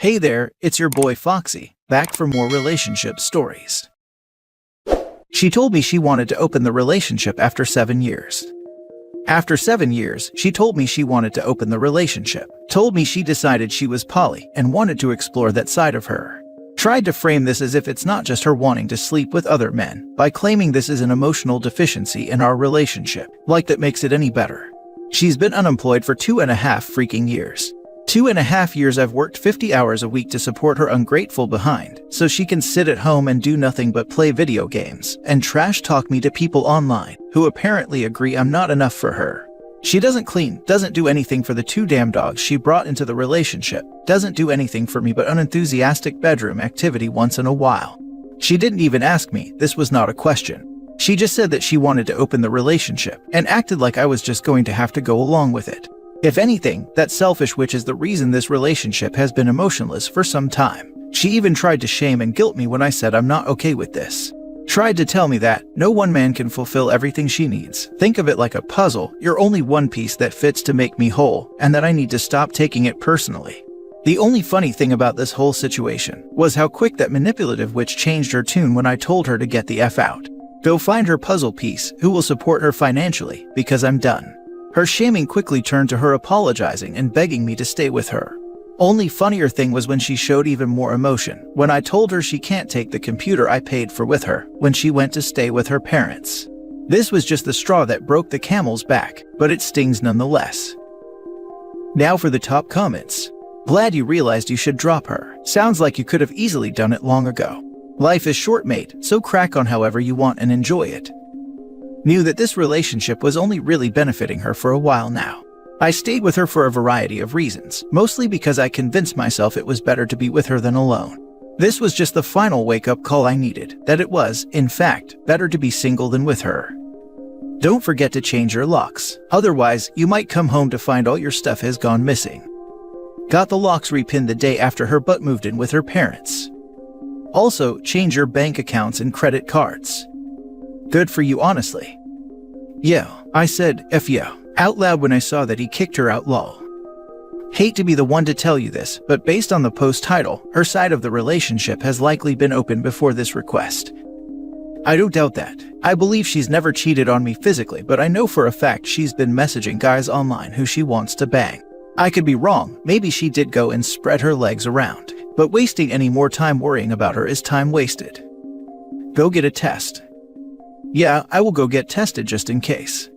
Hey there, it's your boy Foxy, back for more relationship stories. She told me she wanted to open the relationship after 7 years. After 7 years, she told me she wanted to open the relationship. Told me she decided she was poly and wanted to explore that side of her. Tried to frame this as if it's not just her wanting to sleep with other men, by claiming this is an emotional deficiency in our relationship, like that makes it any better. She's been unemployed for 2.5 freaking years. 2.5 years I've worked 50 hours a week to support her ungrateful behind, so she can sit at home and do nothing but play video games and trash talk me to people online, who apparently agree I'm not enough for her. She doesn't clean, doesn't do anything for the 2 damn dogs she brought into the relationship, doesn't do anything for me but unenthusiastic bedroom activity once in a while. She didn't even ask me, this was not a question. She just said that she wanted to open the relationship, and acted like I was just going to have to go along with it. If anything, that's selfish, which is the reason this relationship has been emotionless for some time. She even tried to shame and guilt me when I said I'm not okay with this. Tried to tell me that no one man can fulfill everything she needs. Think of it like a puzzle, you're only one piece that fits to make me whole, and that I need to stop taking it personally. The only funny thing about this whole situation was how quick that manipulative witch changed her tune when I told her to get the F out. Go find her puzzle piece who will support her financially, because I'm done. Her shaming quickly turned to her apologizing and begging me to stay with her. Only funnier thing was when she showed even more emotion, when I told her she can't take the computer I paid for with her when she went to stay with her parents. This was just the straw that broke the camel's back, but it stings nonetheless. Now for the top comments. Glad you realized you should drop her. Sounds like you could have easily done it long ago. Life is short, mate, so crack on however you want and enjoy it. Knew that this relationship was only really benefiting her for a while now. I stayed with her for a variety of reasons, mostly because I convinced myself it was better to be with her than alone. This was just the final wake-up call I needed, that it was, in fact, better to be single than with her. Don't forget to change your locks, otherwise you might come home to find all your stuff has gone missing. Got the locks repinned the day after her butt moved in with her parents. Also, change your bank accounts and credit cards. Good for you, honestly. Yo, I said, F yo, out loud when I saw that he kicked her out, lol. Hate to be the one to tell you this, but based on the post title, her side of the relationship has likely been open before this request. I don't doubt that. I believe she's never cheated on me physically, but I know for a fact she's been messaging guys online who she wants to bang. I could be wrong, maybe she did go and spread her legs around, but wasting any more time worrying about her is time wasted. Go get a test. Yeah, I will go get tested just in case.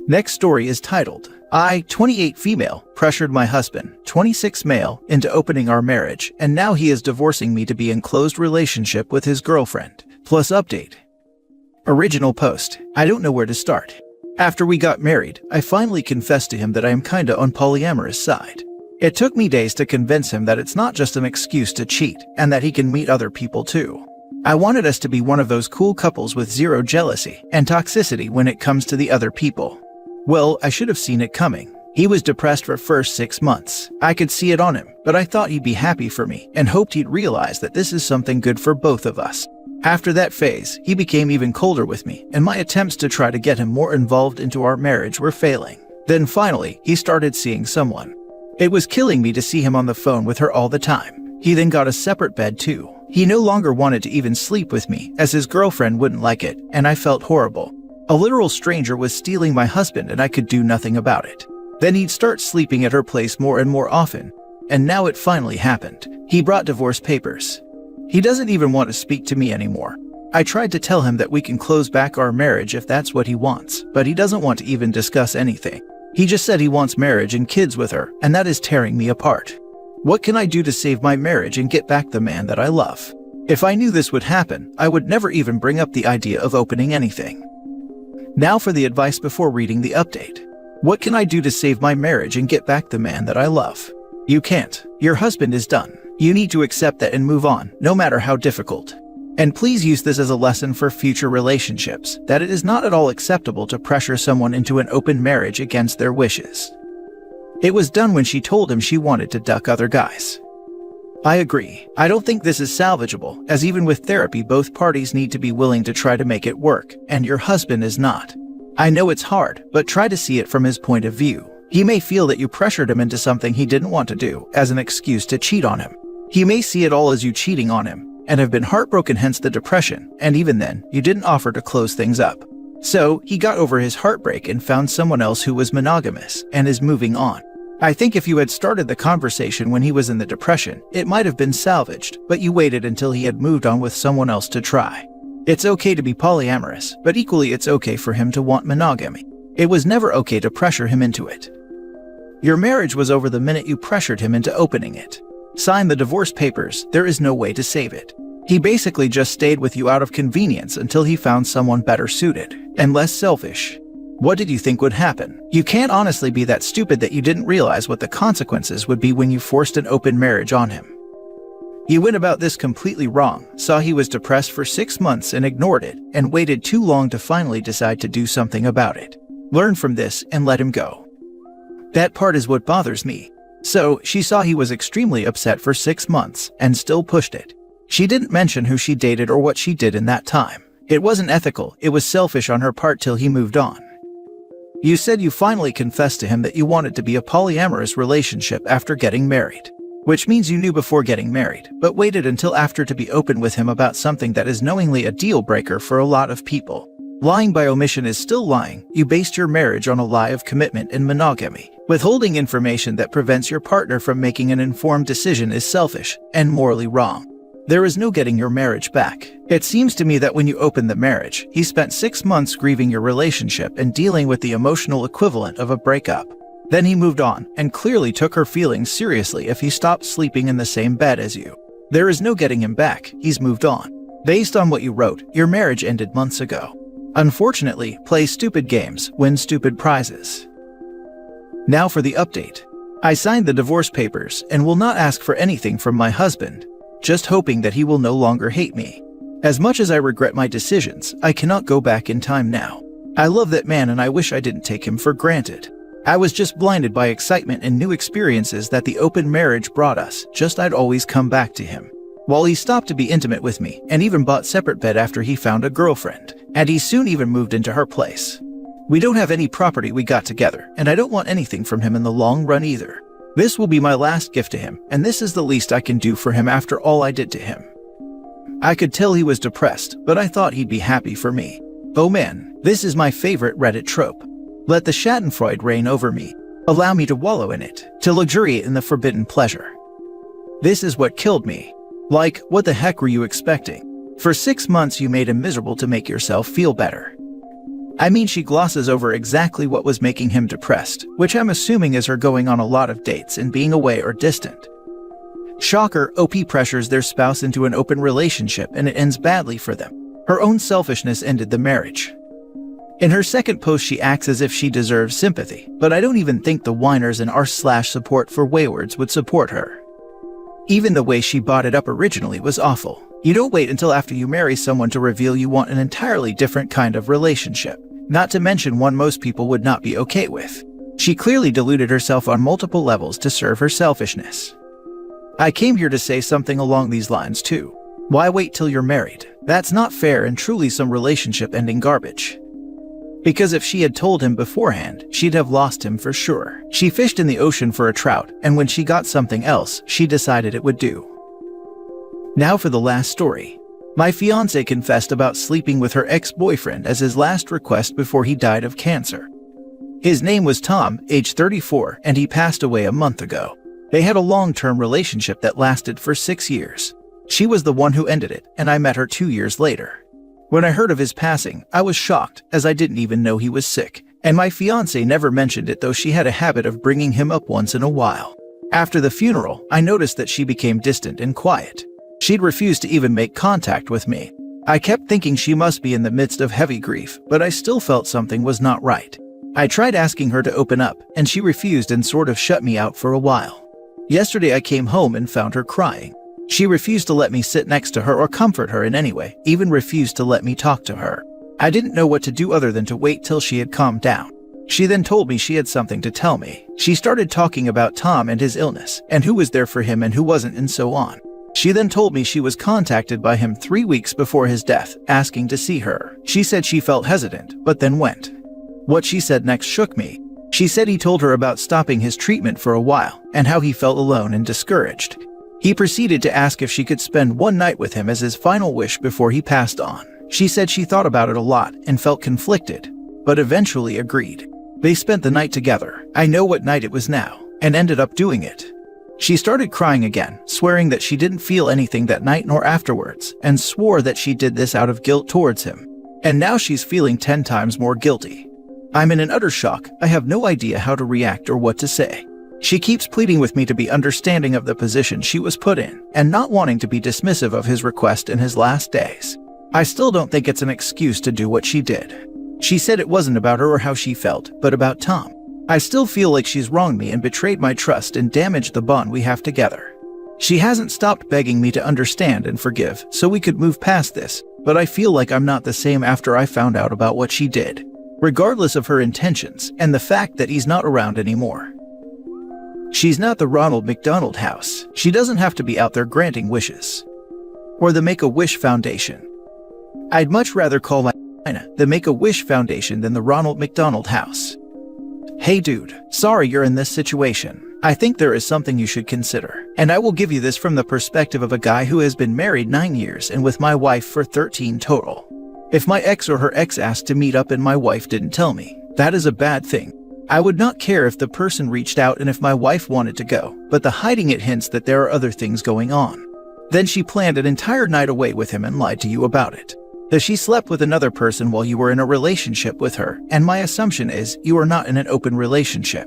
Next story is titled, I, 28 female, pressured my husband, 26 male, into opening our marriage, and now he is divorcing me to be in closed relationship with his girlfriend. Plus update. Original post. I don't know where to start. After we got married, I finally confessed to him that I am kinda on polyamorous side. It took me days to convince him that it's not just an excuse to cheat, and that he can meet other people too. I wanted us to be one of those cool couples with zero jealousy and toxicity when it comes to the other people. Well, I should have seen it coming. He was depressed for first 6 months. I could see it on him, but I thought he'd be happy for me and hoped he'd realize that this is something good for both of us. After that phase, he became even colder with me, and my attempts to try to get him more involved into our marriage were failing. Then finally, he started seeing someone. It was killing me to see him on the phone with her all the time. He then got a separate bed too. He no longer wanted to even sleep with me, as his girlfriend wouldn't like it, and I felt horrible. A literal stranger was stealing my husband and I could do nothing about it. Then he'd start sleeping at her place more and more often. And now it finally happened. He brought divorce papers. He doesn't even want to speak to me anymore. I tried to tell him that we can close back our marriage if that's what he wants, but he doesn't want to even discuss anything. He just said he wants marriage and kids with her, and that is tearing me apart. What can I do to save my marriage and get back the man that I love? If I knew this would happen, I would never even bring up the idea of opening anything. Now for the advice before reading the update. What can I do to save my marriage and get back the man that I love? You can't. Your husband is done. You need to accept that and move on, no matter how difficult. And please use this as a lesson for future relationships, that it is not at all acceptable to pressure someone into an open marriage against their wishes. It was done when she told him she wanted to duck other guys. I agree. I don't think this is salvageable, as even with therapy both parties need to be willing to try to make it work, and your husband is not. I know it's hard, but try to see it from his point of view. He may feel that you pressured him into something he didn't want to do as an excuse to cheat on him. He may see it all as you cheating on him and have been heartbroken, hence the depression, and even then, you didn't offer to close things up. So, he got over his heartbreak and found someone else who was monogamous and is moving on. I think if you had started the conversation when he was in the depression, it might have been salvaged, but you waited until he had moved on with someone else to try. It's okay to be polyamorous, but equally it's okay for him to want monogamy. It was never okay to pressure him into it. Your marriage was over the minute you pressured him into opening it. Sign the divorce papers, there is no way to save it. He basically just stayed with you out of convenience until he found someone better suited and less selfish. What did you think would happen? You can't honestly be that stupid that you didn't realize what the consequences would be when you forced an open marriage on him. You went about this completely wrong, saw he was depressed for 6 months and ignored it, and waited too long to finally decide to do something about it. Learn from this and let him go. That part is what bothers me. So, she saw he was extremely upset for 6 months and still pushed it. She didn't mention who she dated or what she did in that time. It wasn't ethical, it was selfish on her part till he moved on. You said you finally confessed to him that you wanted to be a polyamorous relationship after getting married. Which means you knew before getting married, but waited until after to be open with him about something that is knowingly a deal breaker for a lot of people. Lying by omission is still lying. You based your marriage on a lie of commitment and monogamy. Withholding information that prevents your partner from making an informed decision is selfish and morally wrong. There is no getting your marriage back. It seems to me that when you opened the marriage, he spent 6 months grieving your relationship and dealing with the emotional equivalent of a breakup. Then he moved on and clearly took her feelings seriously if he stopped sleeping in the same bed as you. There is no getting him back, he's moved on. Based on what you wrote, your marriage ended months ago. Unfortunately, play stupid games, win stupid prizes. Now for the update. I signed the divorce papers and will not ask for anything from my husband, just hoping that he will no longer hate me. As much as I regret my decisions, I cannot go back in time now. I love that man and I wish I didn't take him for granted. I was just blinded by excitement and new experiences that the open marriage brought us, just I'd always come back to him. While he stopped to be intimate with me and even bought separate bed after he found a girlfriend, and he soon even moved into her place. We don't have any property we got together, and I don't want anything from him in the long run either. This will be my last gift to him, and this is the least I can do for him after all I did to him. I could tell he was depressed, but I thought he'd be happy for me. Oh man, this is my favorite Reddit trope. Let the schadenfreude reign over me. Allow me to wallow in it, to luxuriate in the forbidden pleasure. This is what killed me. Like, what the heck were you expecting? For 6 months you made him miserable to make yourself feel better. I mean, she glosses over exactly what was making him depressed, which I'm assuming is her going on a lot of dates and being away or distant. Shocker, OP pressures their spouse into an open relationship and it ends badly for them. Her own selfishness ended the marriage. In her second post she acts as if she deserves sympathy, but I don't even think the whiners and r/support for waywards would support her. Even the way she bought it up originally was awful. You don't wait until after you marry someone to reveal you want an entirely different kind of relationship, not to mention one most people would not be okay with. She clearly deluded herself on multiple levels to serve her selfishness. I came here to say something along these lines too. Why wait till you're married? That's not fair and truly some relationship ending garbage. Because if she had told him beforehand, she'd have lost him for sure. She fished in the ocean for a trout, and when she got something else, she decided it would do. Now for the last story. My fiancé confessed about sleeping with her ex-boyfriend as his last request before he died of cancer. His name was Tom, age 34, and he passed away a month ago. They had a long-term relationship that lasted for 6 years. She was the one who ended it, and I met her 2 years later. When I heard of his passing, I was shocked, as I didn't even know he was sick, and my fiancé never mentioned it, though she had a habit of bringing him up once in a while. After the funeral, I noticed that she became distant and quiet. She'd refused to even make contact with me. I kept thinking she must be in the midst of heavy grief, but I still felt something was not right. I tried asking her to open up, and she refused and sort of shut me out for a while. Yesterday I came home and found her crying. She refused to let me sit next to her or comfort her in any way, even refused to let me talk to her. I didn't know what to do other than to wait till she had calmed down. She then told me she had something to tell me. She started talking about Tom and his illness, and who was there for him and who wasn't, and so on. She then told me she was contacted by him 3 weeks before his death, asking to see her. She said she felt hesitant, but then went. What she said next shook me. She said he told her about stopping his treatment for a while and how he felt alone and discouraged. He proceeded to ask if she could spend one night with him as his final wish before he passed on. She said she thought about it a lot and felt conflicted, but eventually agreed. They spent the night together. I know what night it was now, and ended up doing it. She started crying again, swearing that she didn't feel anything that night nor afterwards, and swore that she did this out of guilt towards him. And now she's feeling 10 times more guilty. I'm in an utter shock. I have no idea how to react or what to say. She keeps pleading with me to be understanding of the position she was put in, and not wanting to be dismissive of his request in his last days. I still don't think it's an excuse to do what she did. She said it wasn't about her or how she felt, but about Tom. I still feel like she's wronged me and betrayed my trust and damaged the bond we have together. She hasn't stopped begging me to understand and forgive so we could move past this, but I feel like I'm not the same after I found out about what she did, regardless of her intentions and the fact that he's not around anymore. She's not the Ronald McDonald House. She doesn't have to be out there granting wishes. Or the Make-A-Wish Foundation. I'd much rather call my the Make-A-Wish Foundation than the Ronald McDonald House. Hey dude, sorry you're in this situation. I think there is something you should consider. And I will give you this from the perspective of a guy who has been married 9 years and with my wife for 13 total. If my ex or her ex asked to meet up and my wife didn't tell me, that is a bad thing. I would not care if the person reached out and if my wife wanted to go, but the hiding it hints that there are other things going on. Then she planned an entire night away with him and lied to you about it. That she slept with another person while you were in a relationship with her, and my assumption is you are not in an open relationship.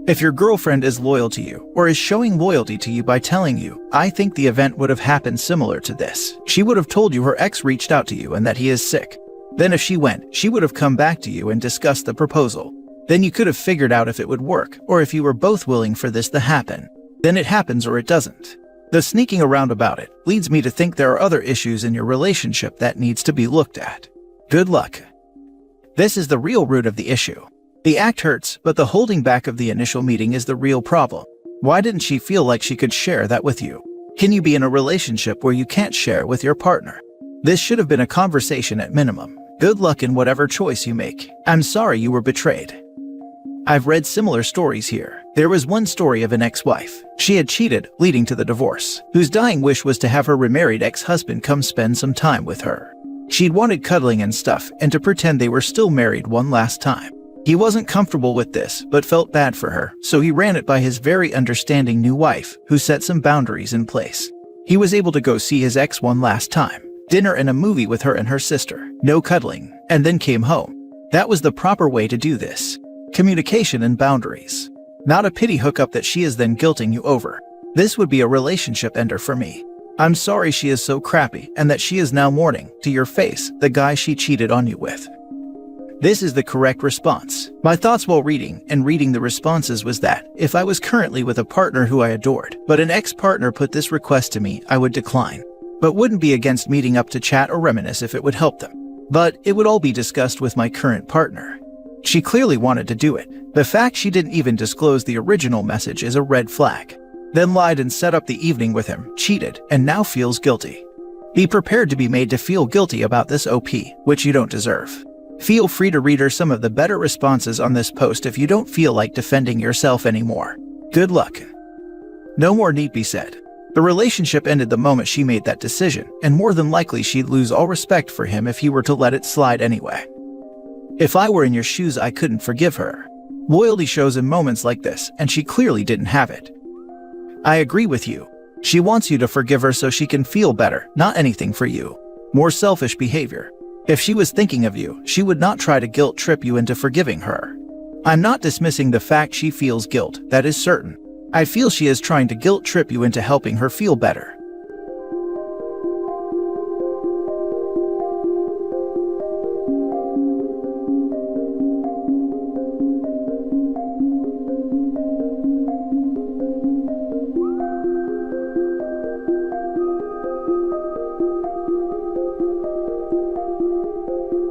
If your girlfriend is loyal to you, or is showing loyalty to you by telling you, I think the event would have happened similar to this. She would have told you her ex reached out to you and that he is sick. Then if she went, she would have come back to you and discussed the proposal. Then you could have figured out if it would work, or if you were both willing for this to happen. Then it happens or it doesn't. The sneaking around about it leads me to think there are other issues in your relationship that needs to be looked at. Good luck. This is the real root of the issue. The act hurts, but the holding back of the initial meeting is the real problem. Why didn't she feel like she could share that with you? Can you be in a relationship where you can't share with your partner? This should have been a conversation at minimum. Good luck in whatever choice you make. I'm sorry you were betrayed. I've read similar stories here. There was one story of an ex-wife. She had cheated, leading to the divorce, whose dying wish was to have her remarried ex-husband come spend some time with her. She'd wanted cuddling and stuff, and to pretend they were still married one last time. He wasn't comfortable with this, but felt bad for her, so he ran it by his very understanding new wife, who set some boundaries in place. He was able to go see his ex one last time, dinner and a movie with her and her sister, no cuddling, and then came home. That was the proper way to do this. Communication and boundaries. Not a pity hookup that she is then guilting you over. This would be a relationship ender for me. I'm sorry she is so crappy and that she is now mourning, to your face, the guy she cheated on you with. This is the correct response. My thoughts while reading the responses was that, if I was currently with a partner who I adored, but an ex-partner put this request to me, I would decline. But wouldn't be against meeting up to chat or reminisce if it would help them. But it would all be discussed with my current partner. She clearly wanted to do it. The fact she didn't even disclose the original message is a red flag. Then lied and set up the evening with him, cheated, and now feels guilty. Be prepared to be made to feel guilty about this OP, which you don't deserve. Feel free to read her some of the better responses on this post if you don't feel like defending yourself anymore. Good luck. No more need be said. The relationship ended the moment she made that decision, and more than likely she'd lose all respect for him if he were to let it slide anyway. If I were in your shoes, I couldn't forgive her. Loyalty shows in moments like this, and she clearly didn't have it. I agree with you. She wants you to forgive her so she can feel better, not anything for you. More selfish behavior. If she was thinking of you, she would not try to guilt trip you into forgiving her. I'm not dismissing the fact she feels guilt, that is certain. I feel she is trying to guilt trip you into helping her feel better.